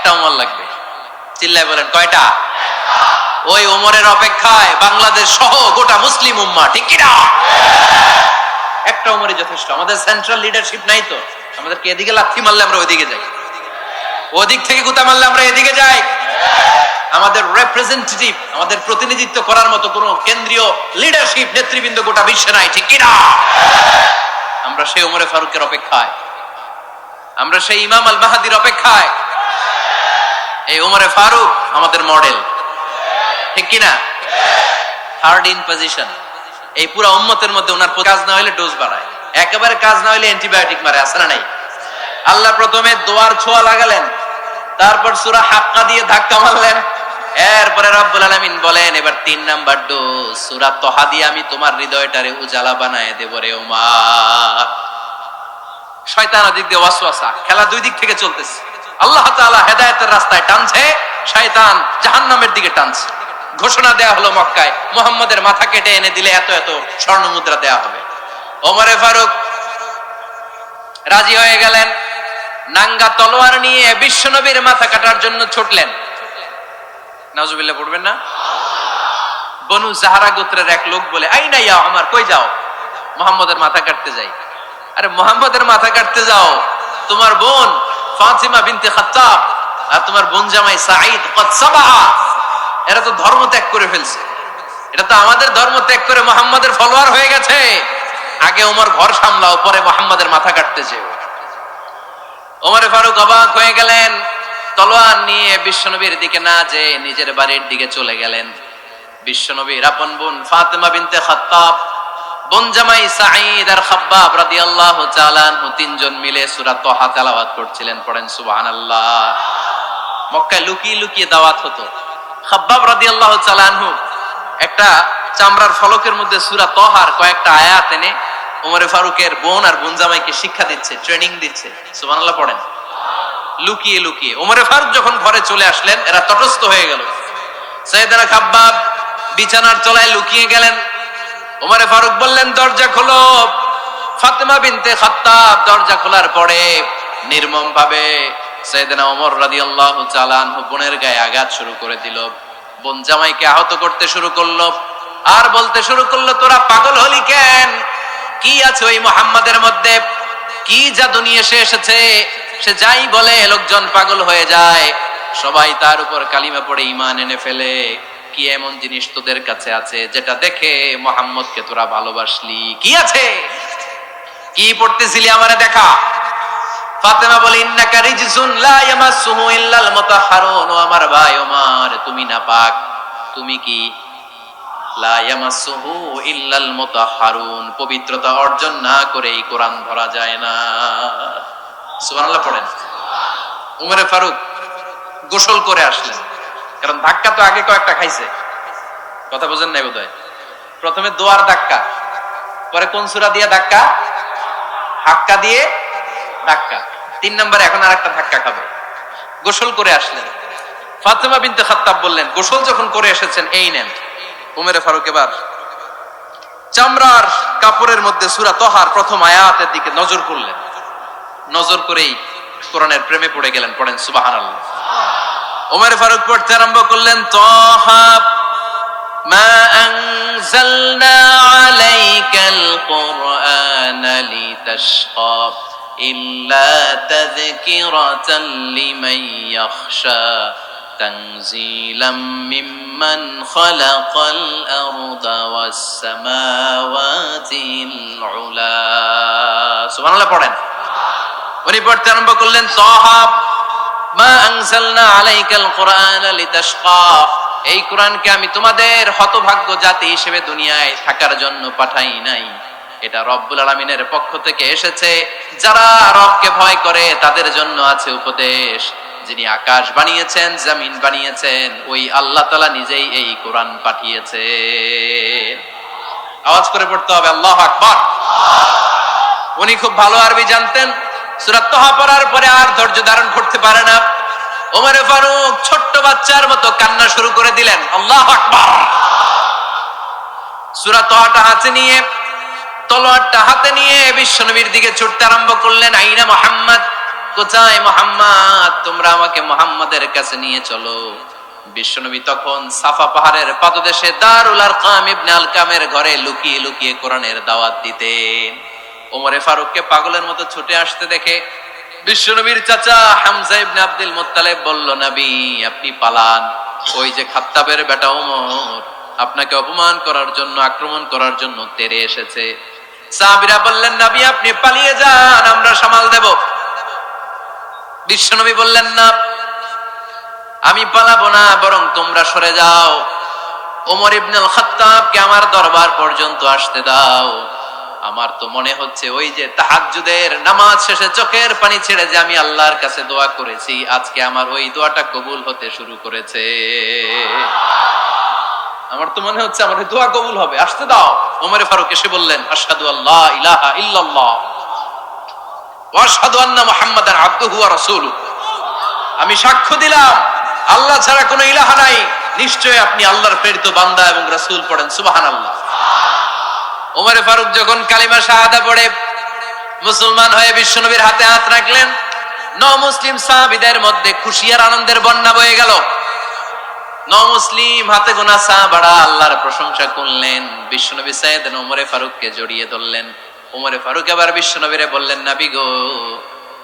একটা ওমর লাগবে। চিল্লায় বলেন কয়টা? ওই ওমরের অপেক্ষায় বাংলাদেশ সহ গোটা মুসলিম উম্মাহ, ঠিক কি না? একটা ওমরই যথেষ্ট। আমাদের সেন্ট্রাল লিডারশিপ নাই তো, আমাদেরকে এদিকে লাথি মারলে আমরা ওইদিকে যাই, ওদিক থেকে গুতা মারলে আমরা এদিকে যাই। আমাদের রিপ্রেজেন্টেটিভ, আমাদের প্রতিনিধিত্ব করার মতো কোন কেন্দ্রীয় লিডারশিপ নেতৃবৃন্দ গোটা বিশ্বে নাই, ঠিক কি না? আমরা সেই ওমরে ফারুকের অপেক্ষায়, আমরা সেই ইমাম আল মাহাদির অপেক্ষায়। এই ওমরে ফারুক আমাদের মডেল, ঠিক কি না? Third in position. এই পুরো উম্মতের মধ্যে ওনার কাজ না হইলে ডোজ বাড়ায়, একেবারে কাজ না হইলে অ্যান্টিবায়োটিক মারে, আছে না নাই? আল্লাহ প্রথমে দোয়ার ছোঁয়া লাগালেন, তারপর সূরা হাক্কা দিয়ে ধাক্কা মারলেন, এরপরে রব্বুল আলামিন বলেন এবার 3 নাম্বার ডোজ সূরা তহা দিয়ে আমি তোমার হৃদয়টারে উজালা বানায় দেব রে ওমর। শয়তান ওদিক দিয়ে ওয়াসওয়াসা, খেলা দুই দিক থেকে চলতেছে। আল্লাহ তাআলা হেদায়েতের রাস্তায় টানছে, শয়তান জাহান্নামের দিকে টানছে। ঘোষণা দেয়া হলো মক্কায়, মুহাম্মাদের মাথা কেটে এনে দিলে এত এত স্বর্ণ মুদ্রা দেয়া হবে। ওমরে ফারুক রাজি হয়ে গেলেন, নাঙ্গা তলোয়ার নিয়ে বিশ্বনবীর মাথা কাটার জন্য ছুটলেন। নাউজুবিল্লাহ পড়বেন না? বনু জাহরা গোত্রের এক লোক বলে, আইনা ইয়া ওমর, কই যাও? মুহাম্মাদের মাথা কাটতে যাই। আরে মুহাম্মাদের মাথা কাটতে যাও? তোমার বোন ফাতিমা বিনতে খাত্তাব আর তোমার বোন জামাই সাঈদ কদ সাবাহা, এরা তো ধর্ম ত্যাগ করে ফেলছে, এটা তো আমাদের ধর্ম ত্যাগ করে মুহাম্মাদের ফলোয়ার হয়ে গেছে। আগে ওমর ঘর সামলাও, পরে মুহাম্মাদের মাথা কাটতে যেও। ওমরে ফারুক অবাক হয়ে গেলেন, তলোয়ার নিয়ে বিশ্বনবীর দিকে না যে নিজের বাড়ির দিকে চলে গেলেন। বিশ্বনবীর আপন বোন ফাতিমা বিনতে খাত্তাব, বোন জামাই সাঈদ আর খাব্বাব রাদিয়াল্লাহু তাআলা আনহু তিনজন মিলে সূরা তহা তেলাওয়াত করছিলেন। পড়েন সুবহানাল্লাহ। মক্কায় লুকিয়ে লুকিয়ে দাওয়াত হতো। খাব্বাব রাদিয়াল্লাহু তাআলা আনহু একটা চামড়ার ফলকের মধ্যে সূরা তহার কয়েকটা আয়াত এনে ওমরে ফারুকের বোন আর বোন জামাইকে শিক্ষা দিচ্ছে, ট্রেনিং দিচ্ছে। সুবহানাল্লাহ পড়েন। লুকিয়ে লুকিয়ে ওমরে ফারুক যখন ঘরে চলে আসলেন, এরা তটস্থ হয়ে গেল। সাইয়েদনা খাব্বাব বিছানার তলায় লুকিয়ে গেলেন। ওমরে ফারুক বললেন, দরজা খোলো। ফাতিমা বিনতে খাত্তাব দরজা খোলার পরে নির্মম ভাবে সাইয়েদনা ওমর রাদিয়াল্লাহু তাআলা আনহু বোনের গায়ে আঘাত শুরু করে দিল। বোন জামাইকে আহত করতে শুরু করলো আর বলতে শুরু করলো, তোরা পাগল হলি কেন? কি আছে ওই মুহাম্মাদের মধ্যে? কি জাদু নিয়ে এসেছে? সে যাই বলে লোকজন পাগল হয়ে যায়, সবাই তার উপর কালিমা পড়ে ঈমান এনে ফেলে। কি এমন জিনিস তোদের কাছে আছে যেটা দেখে মুহাম্মদকে তোরা ভালোবাসলি? কি আছে? কি পড়তেছিলি আমারে দেখা। ফাতেমা বলে, ইন্নাকা রিজসুন লা ইয়ামাসসুহু ইল্লাল মুতাহহারুন। ও আমার ভাই ওমর, তুমি নাপাক। তুমি কি? লা ইয়ামাসসুহু ইল্লাল মুতাহহারুন, পবিত্রতা অর্জন না করে এই কোরআন ধরা যায় না। সুবহানাল্লাহ পড়েন। ওমরে ফারুক গোসল করে আসলেন, কারণ ধাক্কা তো আগে কয়েকটা খাইছে। কথা বুঝেন নাই বোধহয়? প্রথমে দোয়ার ধাক্কা, পরে কোন সূরা দিয়ে ধাক্কা? হাক্কা দিয়ে ধাক্কা। 3 নম্বরে এখন আরেকটা ধাক্কা খাবে। গোসল করে আসলেন। ফাতিমা বিনতে খাত্তাব বললেন, গোসল যখন করে এসেছেন, এই নেন। ওমরে ফারুক এবার চামড়ার কাপড়ের মধ্যে সূরা তহার প্রথম আয়াতের দিকে নজর করলেন। নজর করেই কোরআনের প্রেমে পড়ে গেলেন। পড়েন সুবহানাল্লাহ। ওমরে ফারুক পড়তে আরম্ভ করলেন, তহা মা আনজালনা আলাইকাল কুরআনা লিতাশকা ইল্লা তাযকিরাতাল লিমান ইয়াখশা তানজিলাম মিম্মান খালাকাল আরদা ওয়াস সামাওয়াতিল উলা। সুবহানাল্লাহ পড়েন। উনি পড়তে আরম্ভ করলেন, তহা মা আনজালনা আলাইকাল কুরআনা লিতাশকা, এই কোরআনকে আমি তোমাদের হতভাগ্য জাতি হিসেবে দুনিয়ায় থাকার জন্য পাঠাই নাই। এটা রব্বুল আলামিনের পক্ষ থেকে এসেছে। যারা রবকে ভয় করে তাদের জন্য আছে উপদেশ। যিনি আকাশ বানিয়েছেন, জমিন বানিয়েছেন, ওই আল্লাহ তাআলা নিজেই এই কোরআন পাঠিয়েছেন। আওয়াজ করে পড়তে হবে আল্লাহু আকবার। উনি খুব ভালো আরবি জানতেন। সূরা তহা পড়ার পরে আর ধৈর্য ধারণ করতে পারে না। ওমরে ফারুক ছোট্ট বাচ্চার মতো কান্না শুরু করে দিলেন। আল্লাহু আকবার। সূরা তহাটা হাতে নিয়ে, তলোয়ারটা হাতে নিয়ে বিশ্বনবীর দিকে ছুটতে আরম্ভ করলেন। আইনা মুহাম্মদ, কোথায় মুহাম্মদ, তোমরা আমাকে মুহাম্মাদের কাছে নিয়ে চলো। বিশ্বনবী তখন সাফা পাহাড়ের পাদদেশে দারুল আরকাম ইবনে আলকামের ঘরে লুকিয়ে লুকিয়ে কোরআনের দাওয়াত দিতেন। ওমরে ফারুককে পাগলের মতো ছুটে আসতে দেখে বিশ্বনবীর চাচা হামজা ইবনে আব্দুল মুত্তালিব বলল, নবী আপনি পালান, ওই যে খাত্তাবের বেটা ওমর আপনাকে অপমান করার জন্য, আক্রমণ করার জন্য তেড়ে এসেছে। সাহাবীরা বললেন, নবী আপনি পালিয়ে যান, আমরা সামাল দেব। বিশ্বনবী বললেন, না আমি পালাবো না, বরং তোমরা সরে যাও। ওমর ইবনুল খাত্তাবকে আমার দরবার পর্যন্ত আসতে দাও। আমার তো মনে হচ্ছে ওই যে তাহাজ্জুদের নামাজ শেষে চোখের পানি ছেড়ে যে আমি আল্লাহর কাছে দোয়া করেছি, আজকে আমার ওই দোয়াটা কবুল হতে শুরু করেছে। আমার তো মনে হচ্ছে আমার দোয়া কবুল হবে, আসতে দাও। ওমর ফারুক এসে বললেন, আশহাদু আল্লা ইলাহা ইল্লাল্লাহ ওয়া আশহাদু আন্না মুহাম্মাদান আবদুহু ওয়া রাসূলুহু। আমি সাক্ষ্য দিলাম আল্লাহ ছাড়া কোনো ইলাহা নাই, নিশ্চয়ই আপনি আল্লাহর প্রেরিত বান্দা এবং রাসূল। পড়েন সুবহানাল্লাহ। ওমর ফারুক যখন কালিমা শাহাদা পড়ে মুসলমান হয়ে বিশ্বনবীর হাতে হাত রাখলেন, নও-মুসলিম সাহাবীদের মধ্যে খুশি আর আনন্দের বন্যা বয়ে গেল। নও-মুসলিম হাতে গোনা সাহাবারা আল্লাহর প্রশংসা করলেন। বিশ্বনবী সাইয়েদনা ওমর ফারুককে জড়িয়ে ধরলেন। ওমর ফারুক এবার বিশ্বনবীরে বললেন, নবী গো,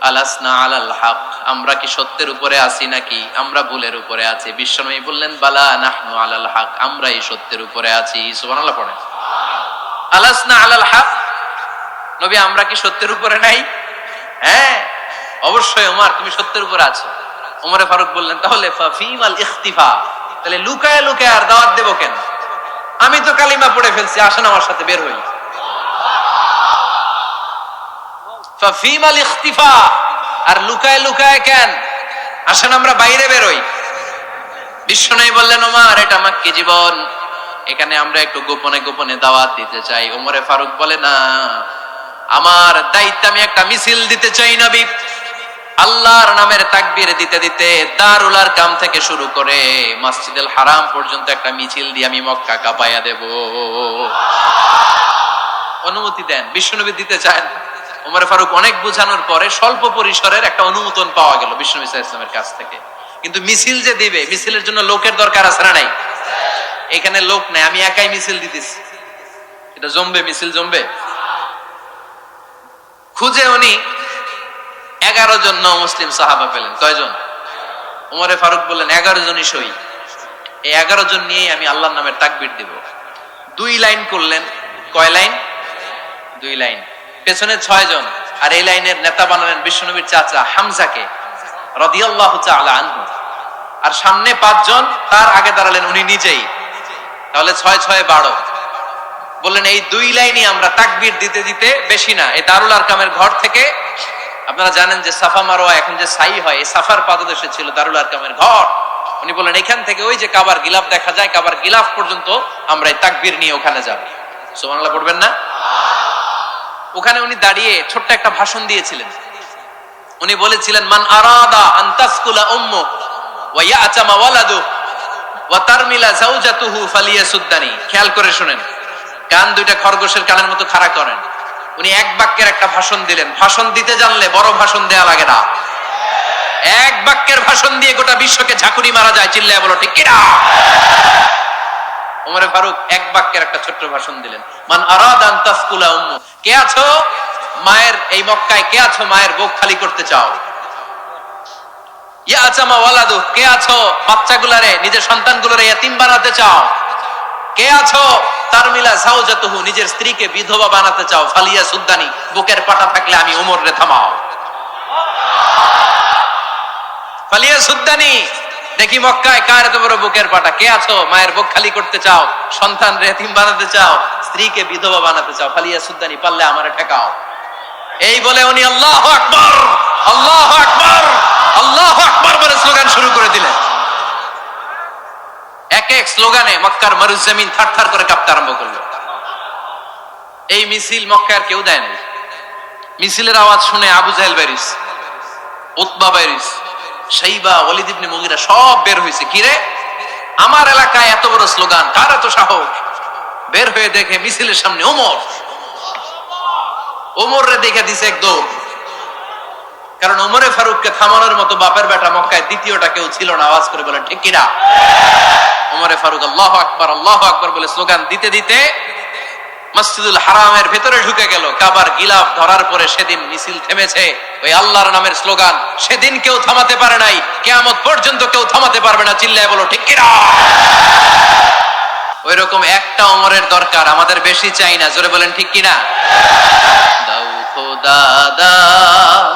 আলাসনা আলাল হক, আমরা কি সত্যের উপরে আছি নাকি আমরা ভুলের উপরে আছি? বিশ্বনবী বললেন, বালা নাহনু আলাল হক, আমরাই সত্যের উপরে আছি। সুবহানাল্লাহ পড়েন। আলাসনা আলাল হক, নবী আমরা কি সত্যের উপরে নাই? হ্যাঁ অবশ্যই ওমর, তুমি সত্যের উপরে আছো। ওমর ফারুক বললেন, তাহলে ফাফিমাল ইখতিফা, তাহলে লুকায় লুকায় আর দাওয়াত দেব কেন? আমি তো কালিমা পড়ে ফেলছি, আসেন আমার সাথে বের হই। ফাফিমাল ইখতিফা, আর লুকায় লুকায় কেন? আসেন আমরা বাইরে বের হই। বিশ্বনবী বললেন, ওমর এটা মাক্কি জীবন, এখানে আমরা একটু গোপনে গোপনে দাওয়াত দিতে চাই। ওমরে ফারুক বলে, না, আমার দায়িত্ব, আমি একটা মিছিল দিতে চাই নবী। আল্লাহর নামের তাকবীর দিতে দিতে দারুল আরকাম থেকে শুরু করে মসজিদুল হারাম পর্যন্ত একটা মিছিল দিয়ে আমি মক্কা কাঁপাইয়া দেব। অনুমতি দেন। বিশ্বনবী দিতে চান। ওমর ফারুক অনেক বোঝানোর পরে স্বল্প পরিসরের একটা অনুমোদন পাওয়া গেল বিশ্বনবী সাল্লাল্লাহু আলাইহি ওয়াসাল্লামের কাছ থেকে। কিন্তু মিছিল যে দিবে, মিছিলের জন্য লোকের দরকার আছে না নাই? এখানে লোক নাই, আমি একাই মিছিল দিতেছি। এটা জমবে, মিছিল জমবে। খুঁজে উনি 11 জন মুসলিম সাহাবা পেলেন। কয়জন? ওমরে ফারুক বললেন, 11 জনই সই। এই 11 জন নিয়ে আমি আল্লাহর নামের তাকবীর দিব। 2 লাইন করলেন। কয় লাইন? 2 লাইন। পেছনে 6 জন, আর এই লাইনের নেতা বানালেন বিশ্বনবীর চাচা হামজাকে রাদিয়াল্লাহু তাআলা আনহু। আর সামনে 5 জন, তার আগে দাঁড়ালেন উনি নিজেই। তাহলে 6 6 12। বললেন এই 2 লাইনই আমরা তাকবীর দিতে দিতে, বেশি না, এই দারুল আরকামের ঘর থেকে, আপনারা জানেন যে সাফা মারওয়া এখন যে সাই হয়, এই সাফার পাদদেশে ছিল দারুল আরকামের ঘর। উনি বললেন এখান থেকে ওই যে কাবার গিলাফ দেখা যায়, কাবার গিলাফ পর্যন্ত আমরা এই তাকবীর নিয়ে ওখানে যাব। সুবহানাল্লাহ পড়বেন না? ওখানে উনি দাঁড়িয়ে ছোট্ট একটা ভাষণ দিয়েছিলেন। উনি বলেছিলেন, মান আরাদা আন তাসকুলা উম্মু ওয়া ইয়াতামা ওয়ালাদু ওয়া তারমিলা যাওজাতুহু ফালিয়াসুদ্দানি। খেয়াল করে শুনেন, কান দুইটা খরগোশের কানের মতো খাড়া করেন। উনি এক বাক্যের একটা ভাষণ দিলেন। ভাষণ দিতে জানলে বড় ভাষণ দেয়া লাগে না। এক বাক্যের ভাষণ দিয়ে গোটা বিশ্বকে ঝাঁকুনি মারা যায়। চিল্লায় বলো ঠিক কিনা? ওমর ফারুক এক বাক্যের একটা ছোট্ট ভাষণ দিলেন। মান আরাদা আন তাসকুলা উম্মু, কে আছো মায়ের এই মক্কায়, কে আছো মায়ের বুক খালি করতে চাও? ইয়াতামা ওয়ালাদু, কে আছো বাচ্চাগুলারে, নিজের সন্তানগুলোরে ইয়াতিম বানাতে চাও? কে আছো তারমিলা যাওজাতুহু, নিজের স্ত্রীকে বিধবা বানাতে চাও? ফালিয়াসুদ্দানি, বুকের পাটা থাকলে আমি ওমর রে থামাও। ফালিয়াসুদ্দানি, দেখি মক্কায় কার এত বড় বুকের পাটা। কে আছো মায়ের বুক খালি করতে চাও, সন্তান রে এতিম বানাতে চাও, স্ত্রীকে বিধবা বানাতে চাও? ফালিয়াসুদ্দানি, পারলে আমারে ঠেকাও। এই বলে উনি আল্লাহু আকবার, আল্লাহু আকবার, আল্লাহু আকবার বলে স্লোগান শুরু করে দিলেন। এক এক স্লোগানে মক্কার মরুজমিন থারথার করে কাঁপতে আরম্ভ করলো। এই মিছিল মক্কার কেউ দেয় না। মিছিলের আওয়াজ শুনে আবু জাহেল বাইরিস, উতবা বাইরিস, শাইবা, ওয়ালিদ ইবনে মুগীরা সব বের হয়েছে। কিরে, আমার এলাকায় এত বড় স্লোগান, কার এত সাহস? বের হয়ে দেখে মিছিলের সামনে ওমর। ওমর রে দেখে দিছে এক দৌড়। কারণ ওমরে ফারুককে থামানোর মতো বাপের বেটা মক্কায় দ্বিতীয়টা কেউ ছিল না। আওয়াজ করে বলেন ঠিক কিনা? ওমরে ফারুক আল্লাহু আকবার বলে স্লোগান দিতে দিতে মসজিদুল হারামের ভেতরে ঢুকে গেল। কাবার গিলাফ ধরার পরে সেদিন মিছিল থেমেছে। ওই আল্লাহর নামের স্লোগান সেদিন কেউ থামাতে পারে নাই, কিয়ামত পর্যন্ত কেউ থামাতে পারবে না। চিল্লায় বলো ঠিক কিনা? ওই রকম একটা ওমরের দরকার, আমাদের বেশি চাই না। জোরে বলেন ঠিক কিনা? দাও খোদা দাও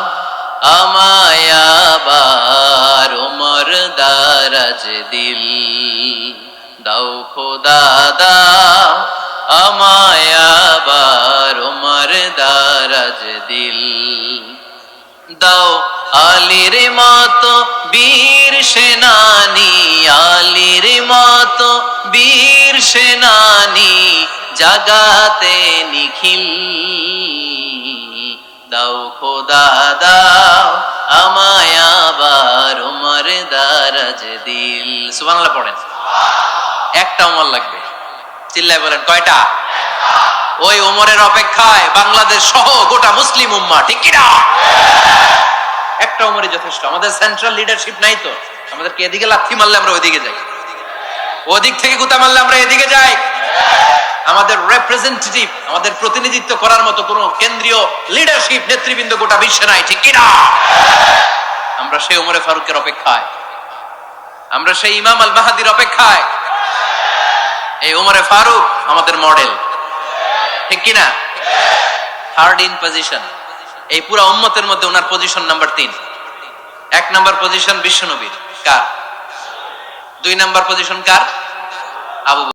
আমায় আবার ওমর দারাজ দিল, দাও খোদা দাও আমায় আবার ওমর দারাজ দিল, দাও আলীর মতো বীর সেনানী, আলীর মতো বীর সেনানী জাগাতে নিখিল, দাও খোদা দাও আমায় আবার ওমর দারাজ দিল। সুবহানাল্লাহ পড়েন। একটা ওমর লাগবে। চিল্লায় বলেন কয়টা? ওই ওমরের অপেক্ষায় বাংলাদেশ সহ গোটা মুসলিম উম্মাহ, ঠিক কিনা? একটা ওমরই যথেষ্ট। আমাদের সেন্ট্রাল লিডারশিপ নাই তো, আমাদেরকে এদিকে লাথি মারলে আমরা ওইদিকে যাই, ওদিক থেকে গুতা মারলে আমরা এদিকে যাই। আমাদের রিপ্রেজেন্টেটিভ, আমাদের প্রতিনিধিত্ব করার মতো কোন কেন্দ্রীয় লিডারশিপ নেতৃবৃন্দ গোটা বিশ্বে নাই, ঠিক কিনা? আমরা সেই ওমরে ফারুকের অপেক্ষায়, আমরা সেই ইমাম আল মাহাদির অপেক্ষায়। এই ওমরে ফারুক আমাদের মডেল, ঠিক কিনা? থার্ড ইন পজিশন এই পুরা উম্মতের মধ্যে ওনার পজিশন নাম্বার 3। 1 নাম্বার পজিশন বিশ্বনবীর, কার? 2 নাম্বার পজিশন কার? আবু